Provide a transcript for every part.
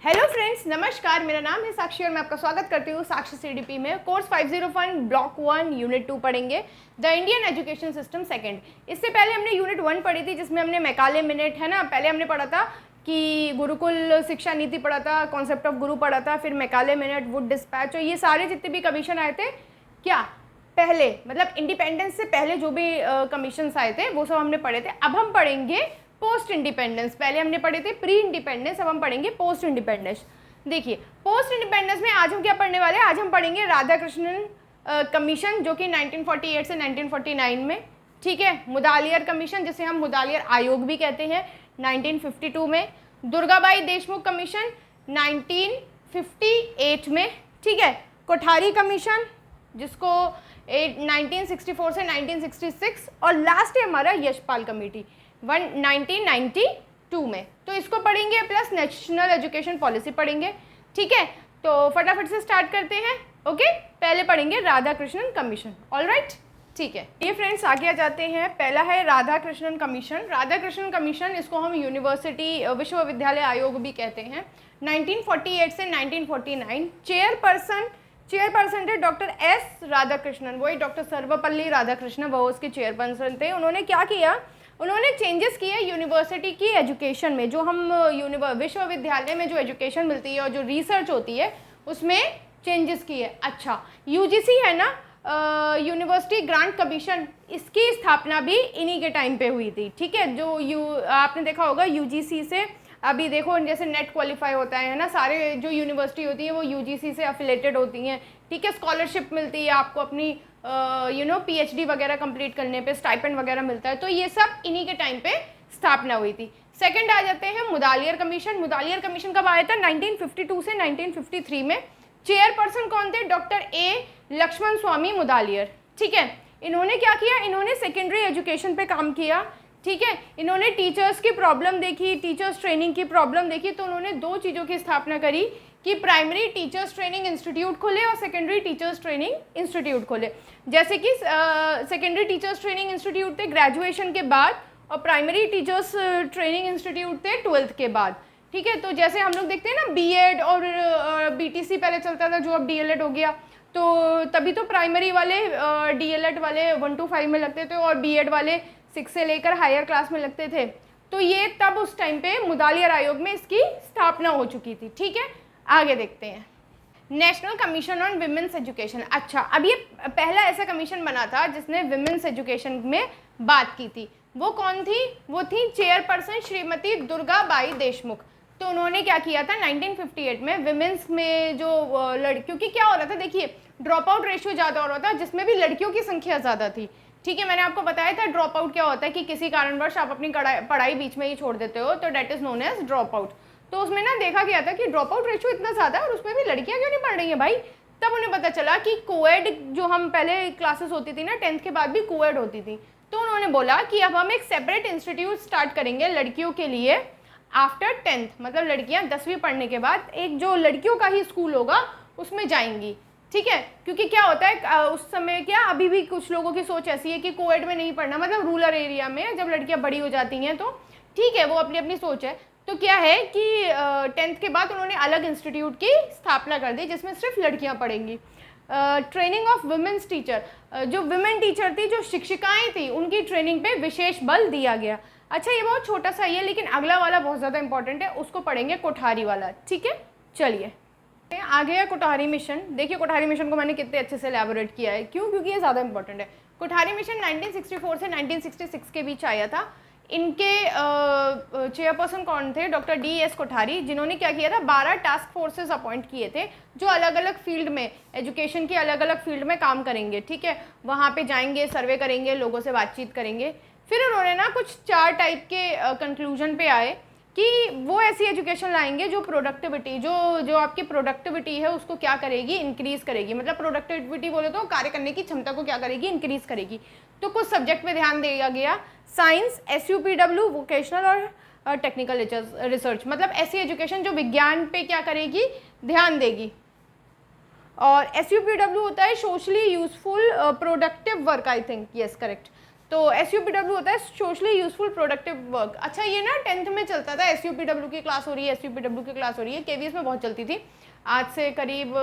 Hello friends, नमस्कार। मेरा नाम है साक्षी और मैं आपका स्वागत करती हूँ साक्षी सीडीपी में। कोर्स 501 ब्लॉक 1 यूनिट 2 पढ़ेंगे, the Indian education system second. इससे पहले हमने यूनिट 1 पढ़ी थी जिसमें हमने मैकाले मिनट है ना, पहले हमने पढ़ा था कि गुरुकुल शिक्षा नीति पढ़ा था, कॉन्सेप्ट ऑफ गुरु पढ़ा था, फिर मैकाले मिनट, वुड डिस्पैच, और ये सारे जितने भी कमीशन आए थे क्या पहले मतलब इंडिपेंडेंस से पहले जो भी कमीशंस आए थे वो सब हमने पढ़े थे। अब हम पढ़ेंगे पोस्ट इंडिपेंडेंस। पहले हमने पढ़े थे प्री इंडिपेंडेंस, अब हम पढ़ेंगे पोस्ट इंडिपेंडेंस। देखिए पोस्ट इंडिपेंडेंस में आज हम क्या पढ़ने वाले हैं, आज हम पढ़ेंगे राधाकृष्णन कमीशन जो कि 1948 से 1949 में, ठीक है। मुदालियर कमीशन जिसे हम मुदालियर आयोग भी कहते हैं 1952 में। दुर्गाबाई देशमुख कमीशन 1958 में, ठीक है। कोठारी कमीशन जिसको 1964 से 1966, और लास्ट है हमारा यशपाल कमेटी 1992 में। तो इसको पढ़ेंगे प्लस नेशनल एजुकेशन पॉलिसी पढ़ेंगे, ठीक है। तो फटाफट से स्टार्ट करते हैं। ओके, पहले पढ़ेंगे राधाकृष्णन कमीशन। ऑलराइट, ठीक है। ये फ्रेंड्स आगे आ जाते हैं। पहला है राधाकृष्णन कमीशन। राधाकृष्णन कमीशन इसको हम यूनिवर्सिटी विश्वविद्यालय आयोग भी कहते हैं। 1948 से 1949 चेयरपर्सन थे डॉक्टर एस राधाकृष्णन, वही डॉक्टर सर्वपल्ली राधाकृष्णन, वो उसके चेयरपर्सन थे। उन्होंने क्या किया, उन्होंने चेंजेस किए यूनिवर्सिटी की एजुकेशन में। जो हम विश्वविद्यालय में जो एजुकेशन मिलती है और जो रिसर्च होती है उसमें चेंजेस किए। अच्छा, यूजीसी है ना, यूनिवर्सिटी ग्रांट कमीशन, इसकी स्थापना भी इन्हीं के टाइम पे हुई थी, ठीक है। जो आपने देखा होगा यूजीसी से अभी देखो जैसे नेट क्वालिफाई होता है ना, सारे जो यूनिवर्सिटी होती है वो यूजीसी से अफिलेटेड होती हैं, ठीक है। स्कॉलरशिप मिलती है आपको अपनी पीएचडी वगैरह कंप्लीट करने पे, स्टाइपेंड वगैरह मिलता है। तो ये सब इन्हीं के टाइम पे स्थापना हुई थी। सेकंड आ जाते हैं मुदालियर कमीशन। मुदालियर कमीशन कब आया था, 1952 से 1953 में। चेयरपर्सन कौन थे, डॉक्टर ए लक्ष्मण स्वामी मुदालियर, ठीक है। इन्होंने क्या किया, इन्होंने सेकेंडरी एजुकेशन पे काम किया, ठीक है। इन्होंने टीचर्स की प्रॉब्लम देखी, टीचर्स ट्रेनिंग की प्रॉब्लम देखी, तो उन्होंने दो चीज़ों की स्थापना करी कि प्राइमरी टीचर्स ट्रेनिंग इंस्टीट्यूट खोले और सेकेंडरी टीचर्स ट्रेनिंग इंस्टीट्यूट खोले। जैसे कि सेकेंडरी टीचर्स ट्रेनिंग इंस्टीट्यूट थे ग्रेजुएशन के बाद, और प्राइमरी टीचर्स ट्रेनिंग इंस्टीट्यूट थे 12th के बाद, ठीक है। तो जैसे हम लोग देखते हैं ना बीएड और बीटीसी पहले चलता था, जो अब डीएलएड हो गया, तो तभी तो प्राइमरी वाले डीएलएड वाले 1 to 5 में लगते थे और बीएड वाले 6 से लेकर हायर क्लास में लगते थे। तो ये तब उस टाइम पे मुदालियर आयोग में इसकी स्थापना हो चुकी थी, ठीक है। आगे देखते हैं national commission on women's education. अच्छा, अब ये पहला ऐसा कमीशन बना था जिसने विमेंस एजुकेशन में बात की थी। वो कौन थी, वो थी चेयरपर्सन श्रीमती दुर्गाबाई देशमुख। तो उन्होंने क्या किया था 1958 में विमेंस में जो लड़कियों की क्या हो रहा था, देखिए ड्रॉप आउट रेशियो ज़्यादा हो रहा था जिसमें भी लड़कियों की संख्या ज़्यादा थी, ठीक है। मैंने आपको बताया था ड्रॉप आउट क्या होता है कि किसी कारणवश आप अपनी पढ़ाई बीच में ही छोड़ देते हो, तो that is known as drop out. तो उसमें ना देखा गया था कि ड्रॉप आउट रेशियो इतना ज़्यादा है और उसमें भी लड़कियां क्यों नहीं पढ़ रही हैं भाई। तब उन्हें पता चला कि कोएड जो हम पहले क्लासेस होती थी ना 10th के बाद भी कोएड होती थी, तो उन्होंने बोला कि अब हम एक सेपरेट इंस्टीट्यूट स्टार्ट करेंगे लड़कियों के लिए आफ्टर 10th, मतलब लड़कियां 10वीं पढ़ने के बाद एक जो लड़कियों का ही स्कूल होगा उसमें जाएंगी, ठीक है। क्योंकि क्या होता है उस समय क्या अभी भी कुछ लोगों की सोच ऐसी है कि कोएड में नहीं पढ़ना, मतलब रूरल एरिया में जब लड़कियां बड़ी हो जाती हैं तो ठीक है, वो अपनी अपनी सोच है। तो क्या है कि 10th के बाद उन्होंने अलग इंस्टीट्यूट की स्थापना कर दी जिसमें सिर्फ लड़कियां पढ़ेंगी। ट्रेनिंग ऑफ वुमेन्स टीचर, जो वुमेन टीचर थी, जो शिक्षिकाएं थी, उनकी ट्रेनिंग पे विशेष बल दिया गया। अच्छा, ये बहुत छोटा सा ही है लेकिन अगला वाला बहुत ज़्यादा इंपॉर्टेंट है, उसको पढ़ेंगे कोठारी वाला, ठीक है। चलिए आ गया कोठारी मिशन। देखिए कोठारी मिशन को मैंने कितने अच्छे से एलैबोरेट किया है, क्यों, क्योंकि ये ज़्यादा इंपॉर्टेंट है। कोठारी मिशन 1964 से 1966 के बीच आया था। इनके चेयरपर्सन कौन थे, डॉक्टर DS कोठारी, जिन्होंने क्या किया था 12 टास्क फोर्सेस अपॉइंट किए थे जो अलग अलग फील्ड में, एजुकेशन की अलग अलग फील्ड में काम करेंगे, ठीक है। वहाँ पे जाएंगे, सर्वे करेंगे, लोगों से बातचीत करेंगे। फिर उन्होंने ना कुछ 4 टाइप के कंक्लूजन पे आए कि वो ऐसी एजुकेशन लाएंगे जो प्रोडक्टिविटी, जो आपकी प्रोडक्टिविटी है उसको क्या करेगी, इंक्रीज़ करेगी। मतलब प्रोडक्टिविटी बोले तो कार्य करने की क्षमता को क्या करेगी, इंक्रीज़ करेगी। तो कुछ सब्जेक्ट पे ध्यान दिया गया, साइंस, SUPW, वोकेशनल और टेक्निकल रिसर्च। मतलब ऐसी एजुकेशन जो विज्ञान पे क्या करेगी, ध्यान देगी। और SUPW होता है socially useful productive work, I think, yes correct. तो SUPW होता है सोशली यूजफुल प्रोडक्टिव वर्क। अच्छा ये ना 10th में चलता था, SUPW की क्लास हो रही है, SUPW की क्लास हो रही है, KVS में बहुत चलती थी। आज से करीब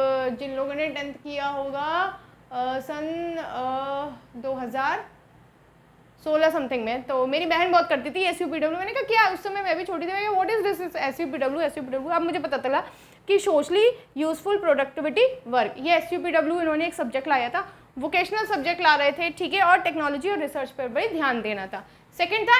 जिन लोगों ने 10th किया होगा सन 2016 समथिंग में, तो मेरी बहन बहुत करती थी SUPW। मैंने कहा क्या, उस समय मैं भी छोटी थी, व्हाट इज दिस SUPW। अब मुझे पता चला कि सोशली यूजफुल प्रोडक्टिविटी वर्क, ये SUPW इन्होंने एक सब्जेक्ट लाया था, वोकेशनल सब्जेक्ट ला रहे थे, ठीक है, और टेक्नोलॉजी और रिसर्च पर भी ध्यान देना था। सेकंड था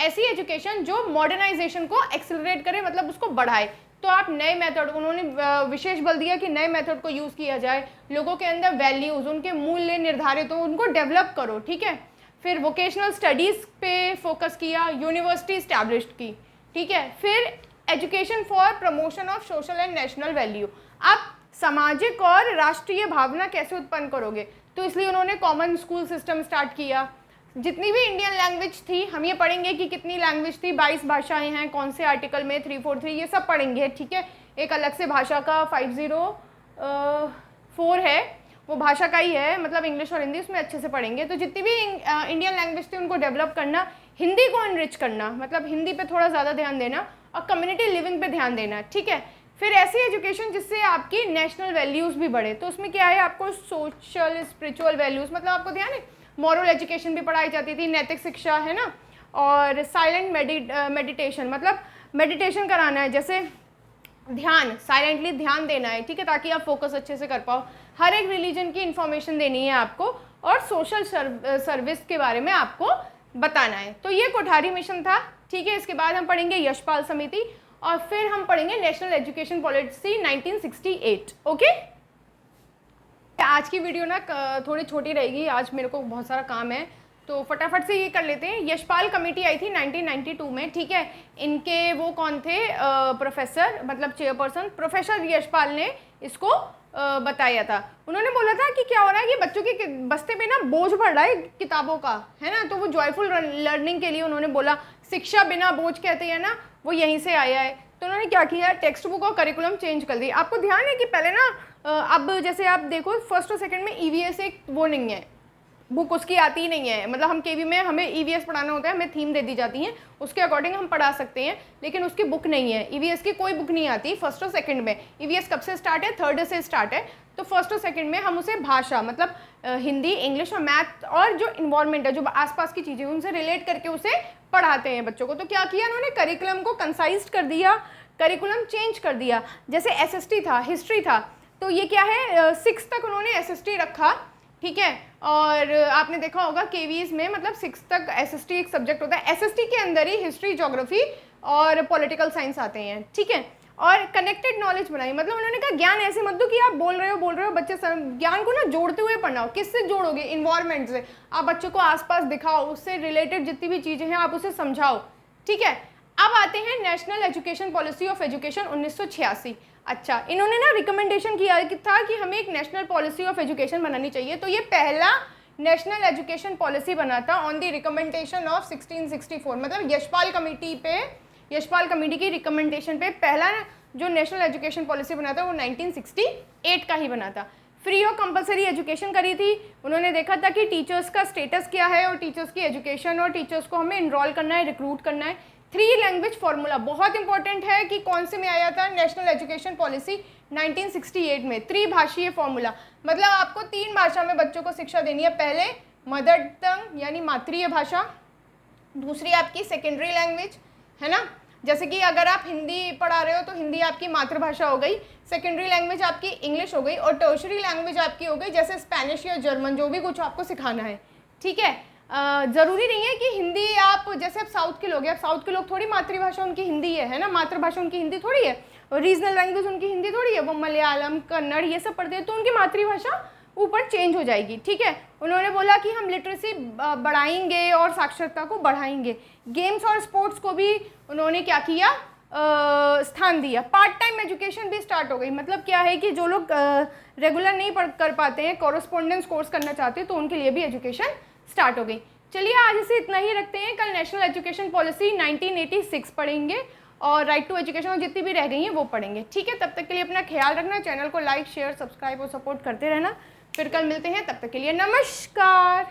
ऐसी एजुकेशन जो मॉडर्नाइजेशन को एक्सेलरेट करे, मतलब उसको बढ़ाए। तो आप नए मेथड, उन्होंने विशेष बल दिया कि नए मेथड को यूज़ किया जाए, लोगों के अंदर वैल्यूज़, उनके मूल्य निर्धारित हो, उनको डेवलप करो, ठीक है। फिर वोकेशनल स्टडीज़ पे फोकस किया, यूनिवर्सिटी इस्टेब्लिश की, ठीक है। फिर education for promotion of social and national value, आप सामाजिक और राष्ट्रीय भावना कैसे उत्पन्न करोगे, तो इसलिए उन्होंने कॉमन स्कूल सिस्टम स्टार्ट किया। जितनी भी इंडियन लैंग्वेज थी, हम ये पढ़ेंगे कि कितनी लैंग्वेज थी, 22 भाषाएं हैं, कौन से आर्टिकल में 343, ये सब पढ़ेंगे, ठीक है। एक अलग से भाषा का 504 है, वो भाषा का ही है, मतलब इंग्लिश और हिंदी, उसमें अच्छे से पढ़ेंगे। तो जितनी भी इंडियन लैंग्वेज थी उनको डेवलप करना, हिंदी को इनरिच करना, मतलब हिंदी पे थोड़ा ज़्यादा ध्यान देना, और कम्युनिटी लिविंग पे ध्यान देना, ठीक है। फिर ऐसी एजुकेशन जिससे आपकी नेशनल वैल्यूज़ भी बढ़े, तो उसमें क्या है, आपको सोशल स्पिरिचुअल वैल्यूज़, मतलब आपको ध्यान है मॉरल एजुकेशन भी पढ़ाई जाती थी, नैतिक शिक्षा, है ना। और साइलेंट मेडिटेशन, मतलब मेडिटेशन कराना है, जैसे ध्यान, साइलेंटली ध्यान देना है, ठीक है, ताकि आप फोकस अच्छे से कर पाओ। हर एक रिलीजन की इन्फॉर्मेशन देनी है आपको, और सोशल सर्विस के बारे में आपको बताना है। तो ये कोठारी मिशन था, ठीक है। इसके बाद हम पढ़ेंगे यशपाल समिति, और फिर हम पढ़ेंगे नेशनल एजुकेशन पॉलिसी 1968। ओके, आज की वीडियो ना थोड़ी छोटी रहेगी, आज मेरे को बहुत सारा काम है, तो फटाफट से ये कर लेते हैं। यशपाल कमेटी आई थी 1992 में, ठीक है। इनके वो कौन थे, प्रोफेसर, मतलब चेयरपर्सन प्रोफेसर यशपाल ने इसको बताया था। उन्होंने बोला था कि क्या हो रहा है, ये बच्चों के बस्ते पे ना बोझ बढ़ रहा है किताबों का, है ना। तो वो जॉयफुल लर्निंग के लिए उन्होंने बोला, शिक्षा बिना बोझ कहते हैं ना, वो यहीं से आया है। तो उन्होंने क्या किया, टेक्स्ट बुक और करिकुलम चेंज कर दी। आपको ध्यान है कि पहले ना अब जैसे आप देखो फर्स्ट और सेकंड में EVS एक वो नहीं है, बुक उसकी आती ही नहीं है, मतलब हम KV में हमें EVS पढ़ाना होता है, हमें थीम दे दी जाती है, उसके अकॉर्डिंग हम पढ़ा सकते हैं, लेकिन उसकी बुक नहीं है। EVS की कोई बुक नहीं आती फर्स्ट और सेकंड में। EVS कब से स्टार्ट है, थर्ड से स्टार्ट है। तो फर्स्ट और सेकंड में हम उसे भाषा, मतलब हिंदी, इंग्लिश और मैथ, और जो इन्वायरमेंट है, जो आसपास की चीज़ें, उनसे रिलेट करके उसे पढ़ाते हैं बच्चों को। तो क्या किया उन्होंने, करिकुलम को कंसाइज कर दिया, करिकुलम चेंज कर दिया। जैसे SST था, हिस्ट्री था, तो ये क्या है, 6 तक उन्होंने SST रखा, ठीक है। और आपने देखा होगा KVs में, मतलब 6 तक SST एक सब्जेक्ट होता है। SST के अंदर ही हिस्ट्री, ज्योग्राफी और पॉलिटिकल साइंस आते हैं, ठीक है। और कनेक्टेड नॉलेज बनाई, मतलब उन्होंने कहा ज्ञान ऐसे मत दो कि आप बोल रहे हो बच्चे, ज्ञान को ना जोड़ते हुए पढ़ना हो। किससे जोड़ोगे, इन्वायरमेंट से। आप बच्चों को आसपास दिखाओ, उससे रिलेटेड जितनी भी चीज़ें हैं आप उसे समझाओ, ठीक है। अब आते हैं national education policy of education 1986। अच्छा, इन्होंने ना रिकमेंडेशन किया था कि हमें एक नेशनल पॉलिसी ऑफ एजुकेशन बनानी चाहिए। तो ये पहला नेशनल एजुकेशन पॉलिसी बना था ऑन द रिकमेंडेशन ऑफ 1664, मतलब यशपाल कमेटी की रिकमेंडेशन पे पहला जो नेशनल एजुकेशन पॉलिसी बना था वो 1968 का ही बना था। फ्री और कंपलसरी एजुकेशन करी थी। उन्होंने देखा था कि टीचर्स का स्टेटस क्या है, और टीचर्स की एजुकेशन, और टीचर्स को हमें इनरोल करना है, रिक्रूट करना है। 3 लैंग्वेज फार्मूला बहुत इंपॉर्टेंट है कि कौन से में आया था, नेशनल एजुकेशन पॉलिसी 1968 में। 3 भाषीय फार्मूला, मतलब आपको 3 भाषा में बच्चों को शिक्षा देनी है। पहले मदर टंग यानी मातृय भाषा, दूसरी आपकी सेकेंडरी लैंग्वेज, है ना, जैसे कि अगर आप हिंदी पढ़ा रहे हो तो हिंदी आपकी मातृभाषा हो गई, सेकेंडरी लैंग्वेज आपकी इंग्लिश हो गई, और टर्शरी लैंग्वेज आपकी हो गई जैसे स्पेनिश या जर्मन, जो भी कुछ आपको सिखाना है, ठीक है। ज़रूरी नहीं है कि हिंदी आप, जैसे आप साउथ के लोग हैं, अब साउथ के लोग थोड़ी मातृभाषा उनकी हिंदी है ना, मातृभाषा उनकी हिंदी थोड़ी है, और रीजनल लैंग्वेज उनकी हिंदी थोड़ी है, वो मलयालम, कन्नड़ ये सब पढ़ते हैं, तो उनकी मातृभाषा ऊपर चेंज हो जाएगी, ठीक है। उन्होंने बोला कि हम लिटरेसी बढ़ाएंगे और साक्षरता को बढ़ाएंगे। गेम्स और स्पोर्ट्स को भी उन्होंने क्या किया, स्थान दिया। पार्ट टाइम एजुकेशन भी स्टार्ट हो गई, मतलब क्या है कि जो लोग रेगुलर नहीं कर पाते हैं, कॉरेस्पॉन्डेंस कोर्स करना चाहते हैं, तो उनके लिए भी एजुकेशन स्टार्ट हो गई। चलिए आज से इतना ही रखते हैं, कल नेशनल एजुकेशन पॉलिसी 1986 पढ़ेंगे, और राइट टू एजुकेशन और जितनी भी रह गई हैं वो पढ़ेंगे, ठीक है। तब तक के लिए अपना ख्याल रखना, चैनल को लाइक, शेयर, सब्सक्राइब और सपोर्ट करते रहना। फिर कल मिलते हैं, तब तक के लिए नमस्कार।